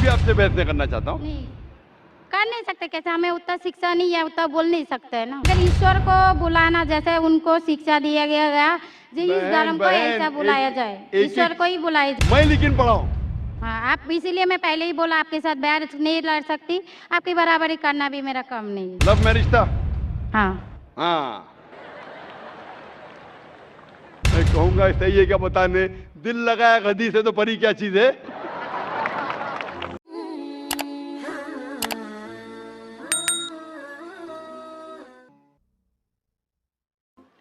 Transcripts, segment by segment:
भी आपसे बहस नहीं करना चाहता हूँ। नहीं कर नहीं सकते, कैसे हमें उतना शिक्षा नहीं है, उतना बोल नहीं सकते है ना। अगर ईश्वर को बुलाना जैसे उनको शिक्षा दिया गया जी, इस धर्म को ऐसा बुलाया जाए, ईश्वर को ही बुलाया जाए। मैं लेकिन पढ़ा हूँ। हाँ, आप इसीलिए मैं पहले ही बोला आपके साथ बहस नहीं लड़ सकती, आपकी बराबरी करना भी मेरा काम नहीं है। लव मैरिज था? हाँ हाँ, मैं कहूंगा सही है क्या बताने, दिल लगाया गधी से तो परी क्या चीज है।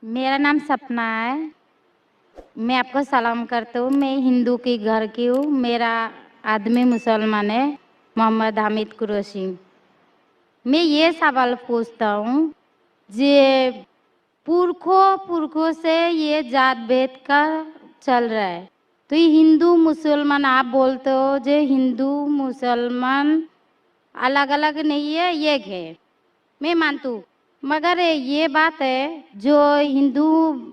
मेरा नाम सपना है, मैं आपको सलाम करता हूँ। मैं हिंदू के घर की हूँ, मेरा आदमी मुसलमान है, मोहम्मद हामिद कुरैशी। मैं ये सवाल पूछता हूँ, जे पुरखों से ये जात भेद का चल रहा है, तो ये हिंदू मुसलमान आप बोलते हो, जो हिंदू मुसलमान अलग अलग नहीं है, एक है, मैं मानती हूँ। मगर ये बात है, जो हिंदू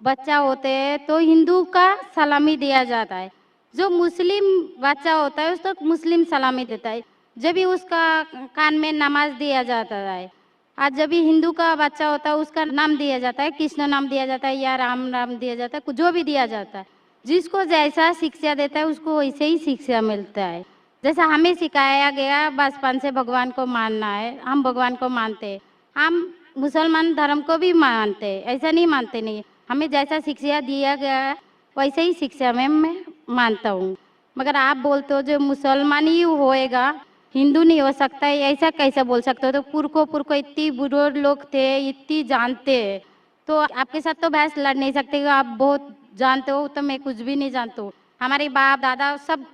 बच्चा होते हैं तो हिंदू का सलामी दिया जाता है, जो मुस्लिम बच्चा होता है उसको मुस्लिम सलामी देता है, जब भी उसका कान में नमाज दिया जाता है। आज जब भी हिंदू का बच्चा होता है उसका नाम दिया जाता है, कृष्ण नाम दिया जाता है या राम नाम दिया जाता है, जो भी दिया जाता है। जिसको जैसा शिक्षा देता है उसको वैसे ही शिक्षा मिलता है। जैसा हमें सिखाया गया बचपन से भगवान को मानना है, हम भगवान को मानते हैं, हम मुसलमान धर्म को भी मानते हैं, ऐसा नहीं मानते नहीं, हमें जैसा शिक्षा दिया गया है वैसे ही शिक्षा में मैं मानता हूँ। मगर आप बोलते हो जो मुसलमान ही होएगा, हिंदू नहीं हो सकता है, ऐसा कैसे बोल सकते हो? तो पुरखों इतनी बुजुर्ग लोग थे, इतनी जानते हैं, तो आपके साथ तो बहस लड़ नहीं सकते, आप बहुत जानते हो, तो मैं कुछ भी नहीं जानती हूँ। हमारे बाप दादा सब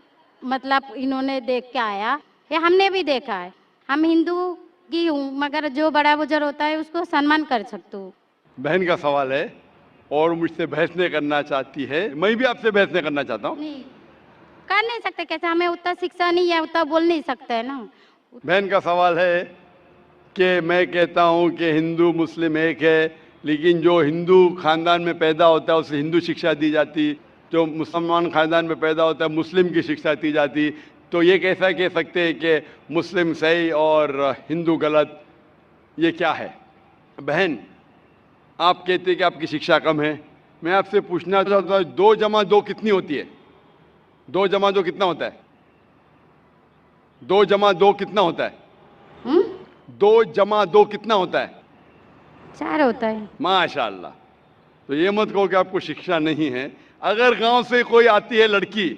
मतलब इन्होंने देख के आया, ये हमने भी देखा है। हम हिंदू की हूँ, मगर जो बड़ा बुजुर्ग होता है उसको सम्मान कर सकती हूँ। बहन का सवाल है और मुझसे बहस नहीं करना चाहती है, मैं भी आपसे बहस नहीं करना चाहता हूँ। नहीं कर नहीं सकते, कैसे हमें उतना शिक्षा नहीं है, उतना बोल नहीं सकते है ना। बहन का सवाल है कि मैं कहता हूँ कि हिंदू मुस्लिम एक है, लेकिन जो हिंदू खानदान में पैदा होता है उसे हिंदू शिक्षा दी जाती, जो मुसलमान खानदान में पैदा होता है मुस्लिम की शिक्षा दी जाती, तो ये कैसा कह सकते हैं कि मुस्लिम सही और हिंदू गलत? ये क्या है? बहन, आप कहते हैं कि आपकी शिक्षा कम है, मैं आपसे पूछना चाहता हूँ 2 जमा 2 कितनी होती है? 2 जमा 2 कितना होता है? 2 जमा 2 कितना होता है? 2 जमा 2 कितना होता है? 4 होता है। माशाल्लाह। तो ये मत कहो कि आपको शिक्षा नहीं है। अगर गांव से कोई आती है लड़की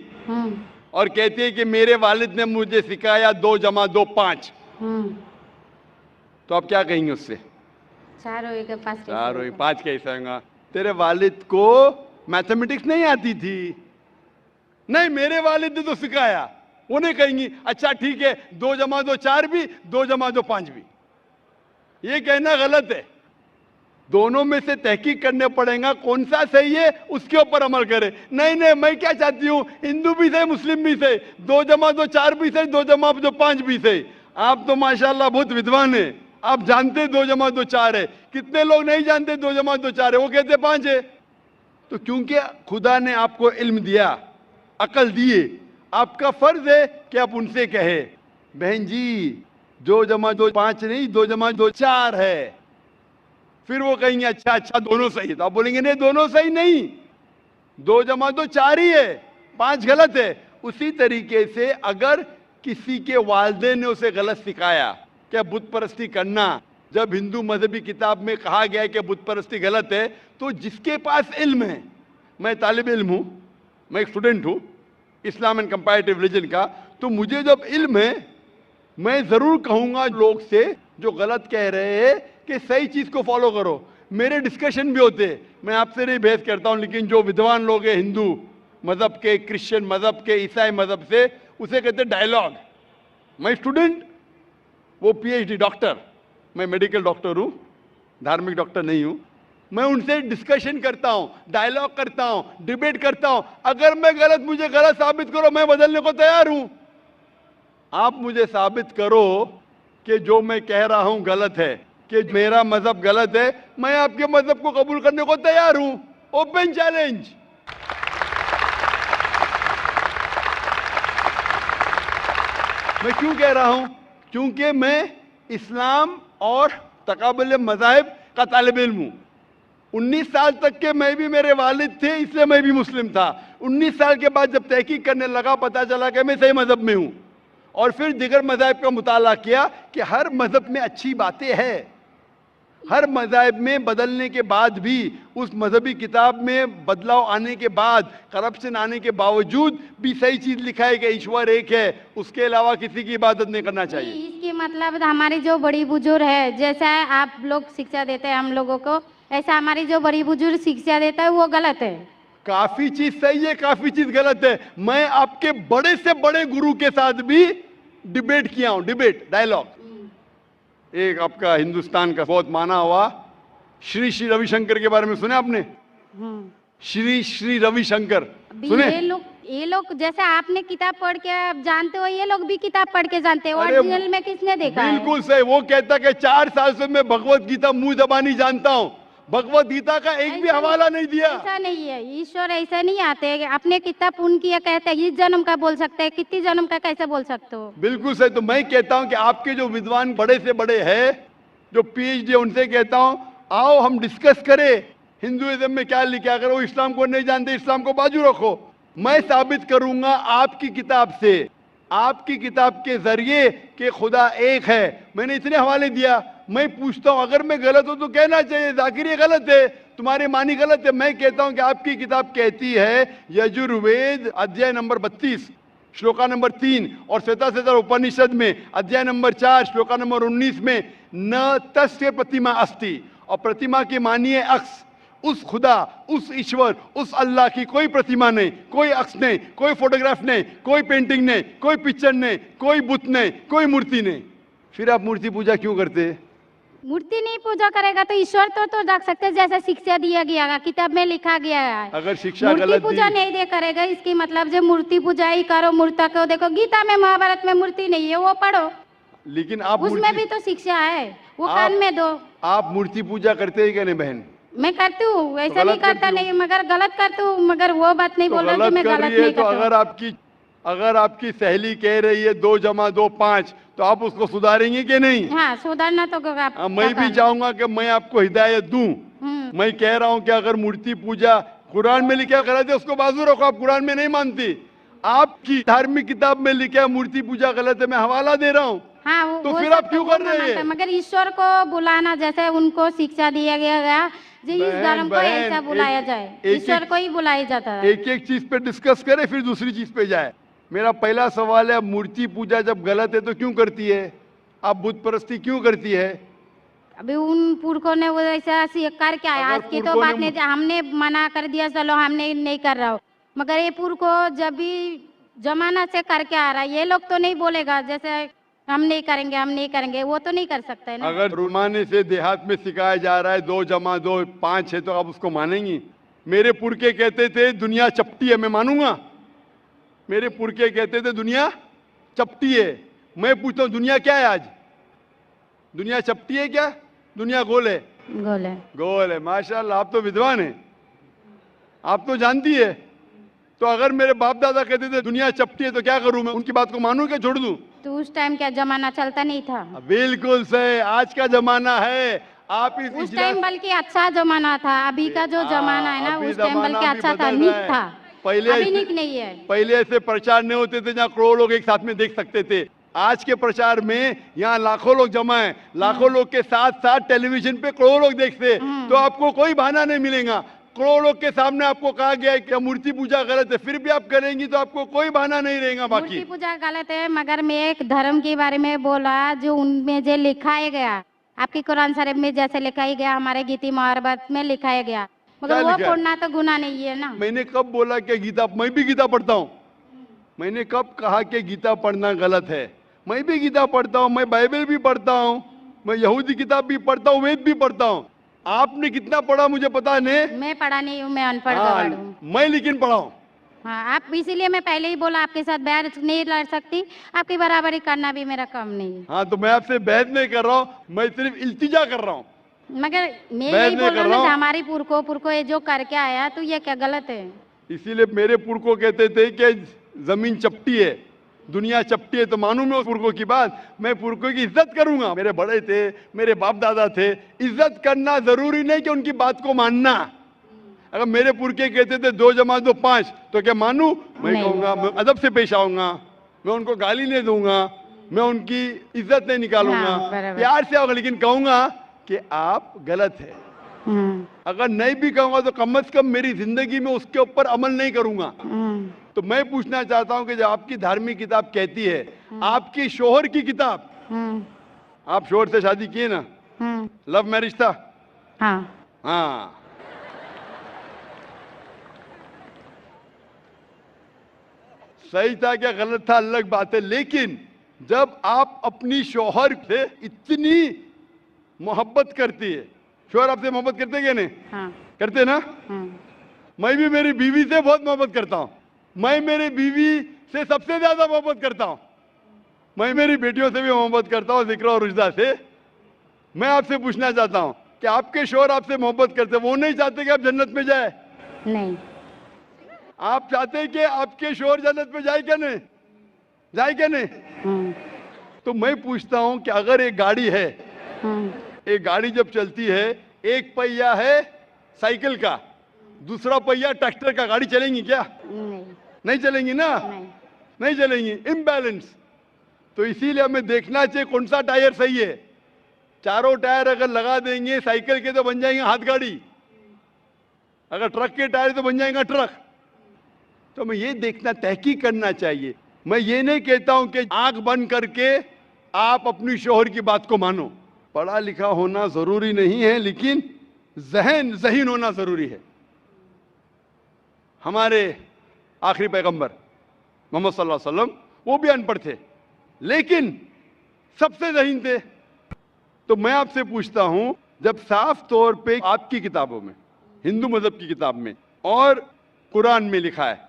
और कहती है कि मेरे वालिद ने मुझे सिखाया 2 जमा 2 5, तो आप क्या कहेंगे उससे? 4 होएगा 5 कैसे 4 होगा? 5 कैसे होगा? तेरे वालिद को मैथमेटिक्स नहीं आती थी? नहीं, मेरे वालिद ने तो सिखाया। उन्हें कहेंगी अच्छा ठीक है, 2 जमा 2 4 भी, 2 जमा 2 5 भी। ये कहना गलत है। दोनों में से तहकीक करने पड़ेगा, कौन सा सही है उसके ऊपर अमल करे। नहीं नहीं, मैं क्या चाहती हूँ, हिंदू भी सही मुस्लिम भी सही, 2 जमा 2 4 भी सही, 2 जमा 2 5 भी सही। आप तो माशाल्लाह बहुत विद्वान है, आप जानते 2 जमा 2 4 है। कितने लोग नहीं जानते 2 जमा 2 4 है, वो कहते 5 है। तो क्योंकि खुदा ने आपको इल्म दिया, अकल दिए, आपका फर्ज है कि आप उनसे कहे बहन जी 2 जमा 2 5 नहीं, 2 जमा 2 4 है। फिर वो कहेंगे अच्छा अच्छा दोनों सही है, तो आप बोलेंगे नहीं दोनों सही नहीं, 2 जमा 2 4 ही है, 5 गलत है। उसी तरीके से अगर किसी के वालिदैन ने उसे गलत सिखाया क्या बुत परस्ती करना, जब हिंदू मजहबी किताब में कहा गया है कि बुत परस्ती गलत है, तो जिसके पास इल्म है, मैं तालिब इल्म हूं, मैं एक स्टूडेंट हूं इस्लाम एंड कंपैरेटिव रिलीजन का, तो मुझे जब इल्म है मैं जरूर कहूंगा लोग से जो गलत कह रहे हैं कि सही चीज को फॉलो करो। मेरे डिस्कशन भी होते हैं, मैं आपसे नहीं बहस करता हूं, लेकिन जो विद्वान लोग हैं हिंदू मजहब के, क्रिश्चियन मजहब के, ईसाई मजहब से, उसे कहते हैं डायलॉग। मैं स्टूडेंट, वो पीएचडी डॉक्टर, मैं मेडिकल डॉक्टर हूं, धार्मिक डॉक्टर नहीं हूं। मैं उनसे डिस्कशन करता हूं, डायलॉग करता हूं, डिबेट करता हूं। अगर मैं गलत, मुझे गलत साबित करो, मैं बदलने को तैयार हूं। आप मुझे साबित करो कि जो मैं कह रहा हूं गलत है, कि मेरा मजहब गलत है, मैं आपके मजहब को कबूल करने को तैयार हूं। Open challenge. मैं क्यों कह रहा हूं? क्योंकि मैं इस्लाम और तकाबुल मज़ाहिब का तालिब इल्म हूं। 19 साल तक के मैं भी, मेरे वालिद थे, इसलिए मैं भी मुस्लिम था। 19 साल के बाद जब तहकीक करने लगा, पता चला कि मैं सही मज़हब में हूं। और फिर दिगर मज़ाहिब का मुताला किया कि हर मज़हब में अच्छी बातें हैं। हर मज़ाहिब में बदलने के बाद भी, उस मजहबी किताब में बदलाव आने के बाद, करप्शन आने के बावजूद भी सही चीज़ लिखा है कि ईश्वर एक है, उसके अलावा किसी की इबादत नहीं करना चाहिए। इसके मतलब हमारी जो बड़ी बुजुर्ग है, जैसा आप लोग शिक्षा देते हैं हम लोगों को, ऐसा हमारी जो बड़ी बुजुर्ग शिक्षा देता है वो गलत है। काफी चीज सही है, काफी चीज गलत है। मैं आपके बड़े से बड़े गुरु के साथ भी डिबेट किया हूं, डिबेट, डायलॉग। एक आपका हिंदुस्तान का बहुत माना हुआ श्री श्री रविशंकर के बारे में सुने आपने? श्री श्री रविशंकर सुने? ये लोग जैसे आपने किताब पढ़ के आप जानते हो, ये लोग भी किताब पढ़ के जानते हो। अरे ओरिजिनल में किसने देखा है? बिल्कुल सही। वो कहता कि 4 साल से मैं भगवत गीता मुंह जबानी जानता हूं, भगवत गीता का एक भी हवाला नहीं दिया। ऐसा नहीं है, ईश्वर ऐसा नहीं आते। अपने कितना पुण्य किया कहते हैं, इस जन्म का बोल सकते हैं, कितनी जन्म का कैसे बोल सकते हो? बिल्कुल सही। तो मैं कहता हूं कि आपके जो विद्वान बड़े से बड़े हैं, जो पीएचडी, उनसे कहता हूं आओ हम डिस्कस करें हिंदुइज्म में क्या लिखा। अगर वो इस्लाम को नहीं जानते, इस्लाम को बाजू रखो। मैं साबित करूंगा आपकी किताब से, आपकी किताब के जरिए कि खुदा एक है। मैंने इतने हवाले दिया। मैं पूछता हूं अगर मैं गलत हूं तो कहना चाहिए जाकिर ये गलत है, तुम्हारी मानी गलत है। मैं कहता हूं कि आपकी किताब कहती है, यजुर्वेद अध्याय नंबर 32 श्लोका नंबर 3 और श्वेताश्वेतर उपनिषद में अध्याय नंबर 4 श्लोका नंबर 19 में न तस्य प्रतिमा अस्ति, और प्रतिमा की मानिए अक्स। उस खुदा, उस ईश्वर, उस अल्लाह की कोई प्रतिमा नहीं, कोई अक्स नहीं, कोई फोटोग्राफ नहीं, कोई पेंटिंग नहीं, कोई पिक्चर नहीं, कोई बुत नहीं, कोई मूर्ति नहीं। फिर आप मूर्ति पूजा क्यों करते? मूर्ति नहीं पूजा करेगा तो ईश्वर तो रख सकते हैं, जैसे शिक्षा दिया गया है, किताब में लिखा गया है। अगर शिक्षा मूर्ति गलत पूजा दी, नहीं दे करेगा, इसकी मतलब जो मूर्ति पूजा ही करो, मूर्ता को देखो, गीता में महाभारत में मूर्ति नहीं है, वो पढ़ो। लेकिन आप उसमें भी तो शिक्षा है, वो कान में दो। आप मूर्ति पूजा करते हैं क्या नहीं बहन? मैं करती हूँ, ऐसा नहीं करता नहीं, मगर गलत करती हूँ। मगर वो बात नहीं बोल रहा कि मैं गलत नहीं तो करती। अगर आपकी सहेली कह रही है 2 + 2 5, तो आप उसको सुधारेंगे कि नहीं? हाँ, सुधारना तो मैं भी चाहूंगा कि मैं आपको हिदायत दूं। मैं कह रहा हूं कि अगर मूर्ति पूजा कुरान में लिखा गलत है, उसको बाजू रखो। आप कुरान में नहीं मानती, आपकी धार्मिक किताब में लिखा है मूर्ति पूजा गलत है, मैं हवाला दे रहा हूँ। हाँ, तो फिर आप क्यों कर रहे हैं? मगर ईश्वर को बुलाना, जैसे उनको शिक्षा दिया गया जी, इस धर्म को ऐसा बुलाया जाए, ईश्वर को ही बुलाया जाता है। एक एक चीज पे डिस्कस करे, फिर दूसरी चीज पे जाए। मेरा पहला सवाल है, मूर्ति पूजा जब गलत है तो क्यों करती है? आप बुत परस्ती क्यों करती है? अभी उन पुरखों ने वो ऐसा करके आया, आज की तो बात नहीं, हमने मना कर दिया चलो हमने नहीं कर रहा हो, मगर ये पुरखों जब भी जमाना से करके आ रहा है, ये लोग तो नहीं बोलेगा जैसे हम नहीं करेंगे, हम नहीं करेंगे, वो तो नहीं कर सकते ना। अगर रुमाने से देहात में सिखाया जा रहा है 2 + 2 5 है, तो आप उसको मानेंगी? मेरे पुरखे कहते थे दुनिया चपटी है, मैं मानूंगा? मेरे पुरखे कहते थे दुनिया चपटी है। मैं पूछता हूँ दुनिया क्या है आज? दुनिया चपटी है क्या? दुनिया गोल है? गोल है। गोल है। माशाल्लाह, आप तो विद्वान हैं, आप तो जानती है। तो अगर मेरे बाप दादा कहते थे दुनिया चपटी है, तो क्या करूं मैं? उनकी बात को मानूं क्या छोड़ दूं? तो उस टाइम क्या जमाना चलता नहीं था? बिल्कुल सही, आज का जमाना है। आप उस टाइम बल्कि अच्छा जमाना था, अभी का जो जमाना है ना, उस टाइम बल्कि अच्छा था, नीक था। पहले अभी नीक नहीं है। पहले ऐसे प्रचार नहीं होते थे जहाँ करोड़ों लोग एक साथ में देख सकते थे। आज के प्रचार में यहाँ लाखों लोग जमा है, लाखों लोग के साथ साथ टेलीविजन पे करोड़ों लोग देखते हैं, तो आपको कोई बहाना नहीं मिलेगा। करोड़ों लोग के सामने आपको कहा गया है कि मूर्ति पूजा गलत है, फिर भी आप करेंगी तो आपको कोई बहाना नहीं रहेगा। बाकी मूर्ति पूजा गलत है, मगर मैं एक धर्म के बारे में बोला जो उनमें जो लिखाया गया, आपकी कुरान शरीफ में जैसे लिखाया गया, हमारे गीता महाभारत में लिखाया गया, मगर वो पढ़ना तो गुनाह नहीं है ना। मैंने कब बोला कि गीता? मैं भी गीता पढ़ता हूँ। मैंने कब कहा कि गीता पढ़ना गलत है? मैं भी गीता पढ़ता हूँ, मैं बाइबल भी पढ़ता हूँ, मैं यहूदी किताब भी पढ़ता हूँ, वेद भी पढ़ता हूँ। आपने कितना पढ़ा मुझे पता नहीं, मैं पढ़ा नहीं हूँ, मैं अनपढ़ हूँ। मैं लेकिन पढ़ा हूँ। हाँ, आप इसीलिए मैं पहले ही बोला आपके साथ बहस नहीं लड़ सकती, आपकी बराबरी करना भी मेरा काम नहीं है। हाँ, तो मैं आपसे बहस नहीं कर रहा हूँ, मैं सिर्फ इल्तिजा कर रहा हूँ। मगर मैं यही बोल रहा हूँ हमारी पुरखों ये जो करके आया, तो ये क्या गलत है? इसीलिए मेरे पुरखों कहते थे कि जमीन चपटी है, दुनिया चपटी है तो मानूं मैं उस पुरखों की बात, मैं पुरखों की इज्जत करूंगा। मेरे बड़े थे, मेरे बाप दादा थे, इज्जत करना जरूरी नहीं कि उनकी बात को मानना। अगर मेरे पुरखे कहते थे 2 + 2 5, तो क्या मानूं? मैं नहीं। कहूंगा, मैं अदब से पेश आऊंगा, मैं उनको गाली नहीं दूंगा, मैं उनकी इज्जत नहीं निकालूंगा, हाँ, बराबर। प्यार से आऊंगा, लेकिन कहूंगा कि आप गलत है। अगर नहीं भी कहूंगा तो कम से कम मेरी जिंदगी में उसके ऊपर अमल नहीं करूंगा। तो मैं पूछना चाहता हूं कि जो आपकी धार्मिक किताब कहती है, आपकी शोहर की किताब, आप शोहर से शादी किए ना? लव मैरिज था? हाँ। हाँ। सही था क्या गलत था अलग बात है, लेकिन जब आप अपनी शोहर से इतनी मोहब्बत करती है, शोहर आपसे मोहब्बत करते क्या नहीं? हाँ। करते ना? मैं भी मेरी बीवी से बहुत मोहब्बत करता हूं। मैं मेरी बीवी से सबसे ज्यादा मोहब्बत करता हूं। मैं मेरी बेटियों से भी मोहब्बत करता हूं, जिक्र और रुजदा से। मैं आपसे पूछना चाहता हूं कि आपके शोहर आपसे मोहब्बत करते, वो नहीं चाहते कि आप जन्नत में जाए? नहीं। आप चाहते हैं कि आपके शोहर जन्नत में जाए क्या नहीं? जाए क्या नहीं? तो मैं पूछता हूं कि अगर एक गाड़ी है, एक गाड़ी जब चलती है, एक पहिया है साइकिल का, दूसरा पहिया ट्रैक्टर का, गाड़ी चलेंगी क्या? नहीं। नहीं चलेंगी ना? नहीं। नहीं चलेंगी, इम्बैलेंस। तो इसीलिए हमें देखना चाहिए कौन सा टायर सही है। चारों टायर अगर लगा देंगे साइकिल के तो बन जाएंगे हाथ गाड़ी, अगर ट्रक के टायर तो बन जाएगा ट्रक। तो हमें ये देखना, तहकीक करना चाहिए। मैं ये नहीं कहता हूं कि आंख बंद करके आप अपनी शोहर की बात को मानो। पढ़ा लिखा होना जरूरी नहीं है, लेकिन ज़हीन होना जरूरी है। हमारे आखिरी पैगंबर मोहम्मद सल्लल्लाहु अलैहि वसल्लम, वो भी अनपढ़ थे, लेकिन सबसे ज़हीन थे। तो मैं आपसे पूछता हूं, जब साफ तौर पे आपकी किताबों में, हिंदू मजहब की किताब में और कुरान में लिखा है,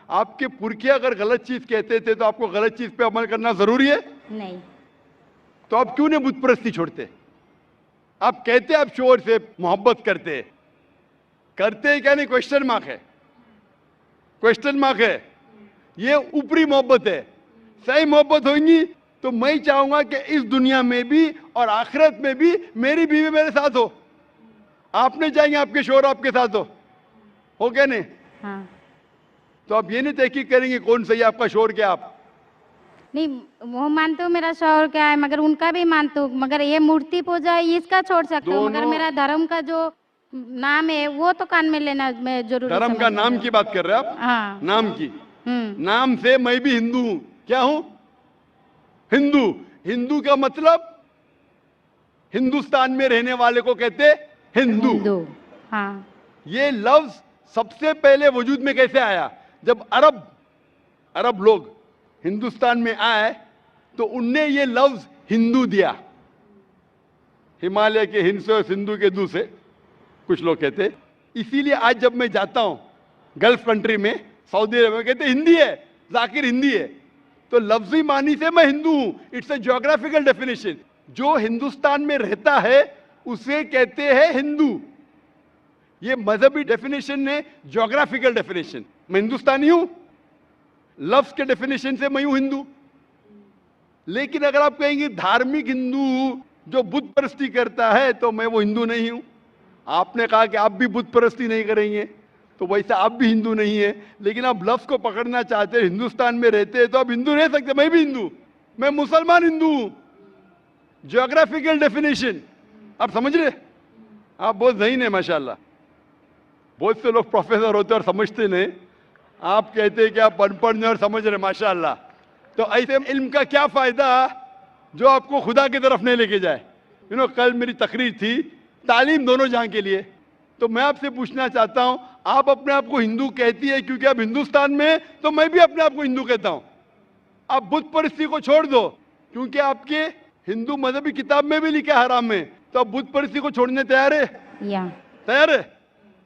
आपके पुरखे अगर गलत चीज कहते थे तो आपको गलत चीज पे अमल करना जरूरी है? नहीं। तो आप क्यों नहीं बुत परस्ती छोड़ते? आप कहते आप शोहर से मोहब्बत करते क्या नहीं? क्वेश्चन मार्क है, क्वेश्चन मार्क है। ये ऊपरी मोहब्बत है। सही मोहब्बत होगी तो मैं चाहूंगा कि इस दुनिया में भी और आखिरत में भी मेरी बीवी मेरे साथ हो। आप नहीं चाहेंगे आपके शोहर आपके साथ हो क्या नहीं? हाँ। तो आप ये नहीं तहकीक करेंगे कौन सही है आपका शोहर क्या? आप नहीं, वो मानते हो मेरा शौहर क्या है, मगर उनका भी मानते हो, मगर ये मूर्ति पूजा इसका छोड़ सकते हो, मगर मेरा धर्म का जो नाम है वो तो कान में लेना मैं जरूरी धर्म का नाम की बात कर रहे हैं आप? हाँ। नाम की। नाम से मैं भी हिंदू हूं। क्या हूं? हिंदू। हिंदू का मतलब हिंदुस्तान में रहने वाले को कहते हिंदू। हाँ। ये लफ्ज सबसे पहले वजूद में कैसे आया? जब अरब लोग हिंदुस्तान में आए तो उनने ये लफ्ज हिंदू दिया। हिमालय के हिंद से और सिंधु के दू से कुछ लोग कहते। इसीलिए आज जब मैं जाता हूं गल्फ कंट्री में, सऊदी अरब में, कहते हिंदी है जाकिर, हिंदी है। तो लफ्जी मानी से मैं हिंदू हूं। It's a geographical definition. जो हिंदुस्तान में रहता है उसे कहते हैं हिंदू। ये मजहबी डेफिनेशन ने ज्योग्राफिकल डेफिनेशन। मैं हिंदुस्तानी हूं, लफ्ज के डेफिनेशन से मैं हूं हिंदू। लेकिन अगर आप कहेंगे धार्मिक हिंदू जो बुत परस्ती करता है तो मैं वो हिंदू नहीं हूं। आपने कहा कि आप भी बुत परस्ती नहीं करेंगे, तो वैसे आप भी हिंदू नहीं है। लेकिन आप लफ्ज को पकड़ना चाहते हैं, हिंदुस्तान में रहते हैं तो आप हिंदू रह सकते। मैं भी हिंदू, मैं मुसलमान हिंदू हूं। ज्योग्राफिकल डेफिनेशन आप समझ रहे? आप बहुत ज़हीन है माशाल्लाह। बहुत से लोग प्रोफेसर होते और समझते नहीं। आप कहते हैं कि आप अनपढ़ नहीं और समझ रहे, माशाल्लाह। तो ऐसे इल्म का क्या फायदा जो आपको खुदा की तरफ नहीं लेके जाए? कल मेरी तकरीर थी तालीम दोनों जहां के लिए। तो मैं आपसे पूछना चाहता हूं, आप अपने आप को हिंदू कहती है क्योंकि आप हिंदुस्तान में, तो मैं भी अपने आप को हिंदू कहता हूं। आप बुत परस्ती को छोड़ दो क्योंकि आपके हिंदू मजहबी किताब में भी लिखा है हराम में, तो आप बुत परस्ती को छोड़ने तैयार है? तैयार है?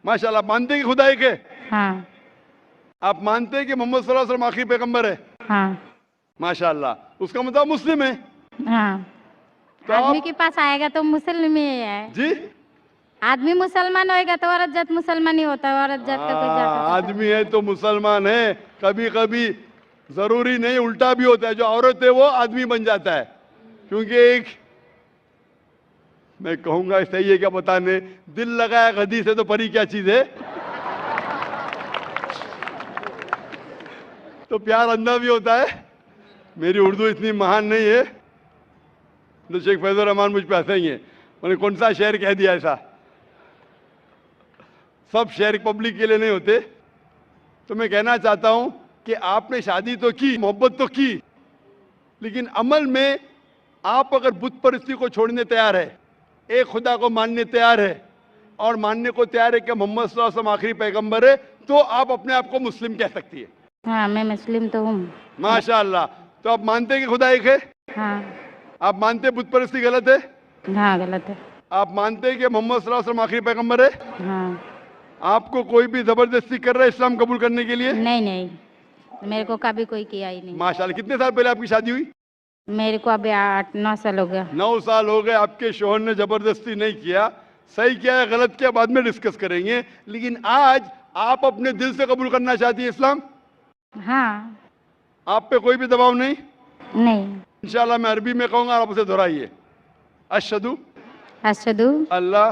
माशाल्लाह। मानते हैं कि खुदा एक है? हाँ। आप मानते हैं कि मोहम्मद सल्लल्लाहु अलैहि वसल्लम आखिरी पैगंबर है? हाँ। माशाल्लाह। उसका मतलब मुस्लिम है? हाँ। तो आदमी के पास आएगा तो मुस्लिम ही है जी। आदमी मुसलमान होएगा तो औरत जात मुसलमान ही होता है। औरत जात का कोई जात आदमी है तो मुसलमान है। कभी कभी जरूरी नहीं, उल्टा भी होता है, जो औरत है वो आदमी बन जाता है। क्योंकि एक, मैं कहूंगा सही है क्या बताने, दिल लगाया गधी से तो परी क्या चीज है। तो प्यार अंधा भी होता है। मेरी उर्दू इतनी महान नहीं है, तो शेख फैजुर रहमान मुझ पे हंसेंगे, मैंने कौन सा शेर कह दिया ऐसा। सब शेर पब्लिक के लिए नहीं होते। तो मैं कहना चाहता हूं कि आपने शादी तो की, मोहब्बत तो की, लेकिन अमल में आप अगर बुत परस्ती को छोड़ने तैयार है, एक खुदा को मानने तैयार है, और मानने को तैयार है कि मोहम्मद सल्लल्लाहु अलैहि वसल्लम आखिरी पैगंबर है, तो आप अपने आप को मुस्लिम कह सकती है। हाँ, मैं मुस्लिम तो हूँ। माशाअल्लाह। तो आप मानते हैं कि खुदा एक है? हाँ। आप मानते हैं बुत परस्ती गलत है? हाँ, गलत है। आप मानते हैं कि मोहम्मद सल्लल्लाहु अलैहि वसल्लम आखिरी पैगंबर है? हाँ। आपको कोई भी जबरदस्ती कर रहा है इस्लाम कबूल करने के लिए? नहीं नहीं, मेरे को कभी कोई किया ही नहीं। माशाअल्लाह। कितने साल पहले आपकी शादी हुई? मेरे को अभी 8-9 साल हो गया। 9 साल हो गए। आपके शोहर ने जबरदस्ती नहीं किया, सही किया है गलत किया बाद में डिस्कस करेंगे, लेकिन आज आप अपने दिल से कबूल करना चाहती है इस्लाम? हाँ। आप पे कोई भी दबाव नहीं? नहीं। इंशाल्लाह मैं अरबी में कहूंगा, आप उसे दोहराइए। अशहदु अशहदु अल्लाह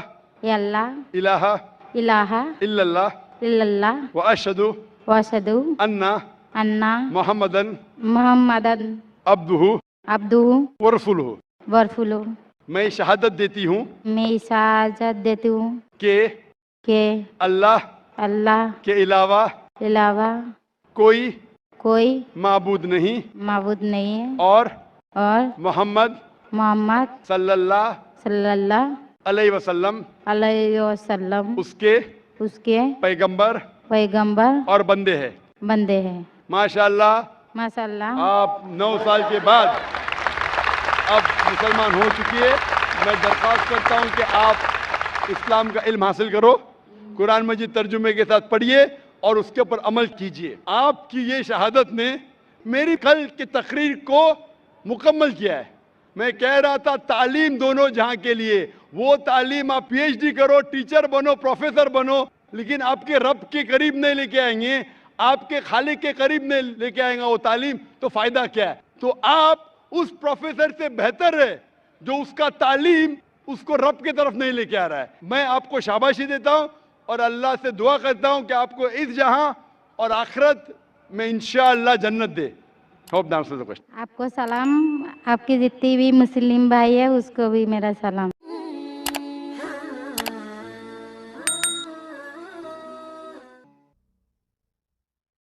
अल्लाह इलाहा इलाहा इल्लल्लाह इल्लल्लाह व अशहदु व अशहदु अन्ना अन्ना मुहम्मदन मुहम्मदन अब्दुहु अब्दुहु व रसूलुहु। व रसूलुहु। मैं शहादत देती हूँ मैं इजाज़त देती हूँ कि कि अल्लाह अल्लाह के अलावा अलावा कोई कोई माबूद नहीं माबूद नहीं है, और और मोहम्मद मोहम्मद सल्लल्लाहु सल्लल्लाहु अलैहि वसल्लम अलैहि वसल्लम उसके उसके पैगंबर पैगंबर और बंदे हैं। बंदे हैं। माशाअल्लाह। माशाअल्लाह। आप 9 साल के बाद अब मुसलमान हो चुकी है। मैं दरख्वास्त करता हूं कि आप इस्लाम का इल्म हासिल करो, कुरान मजीद तर्जुमे के साथ पढ़िए और उसके ऊपर अमल कीजिए। आपकी ये शहादत ने मेरी कल की तकरीर को मुकम्मल किया है। मैं कह रहा था तालीम दोनों जहां के लिए, वो तालीम आप पीएचडी करो, टीचर बनो, प्रोफेसर बनो, लेकिन आपके रब के करीब नहीं लेके आएंगे, आपके खालिक के करीब नहीं लेके आएगा वो तालीम, तो फायदा क्या है? तो आप उस प्रोफेसर से बेहतर है जो उसका तालीम उसको रब की तरफ नहीं लेके आ रहा है। मैं आपको शाबाशी देता हूं और अल्लाह से दुआ करता हूं कि आपको इस जहां और आखिरत में इंशाअल्लाह जन्नत दे। Hope the answer the question. आपको सलाम, आपकी जितनी भी मुस्लिम भाई है उसको भी मेरा सलाम।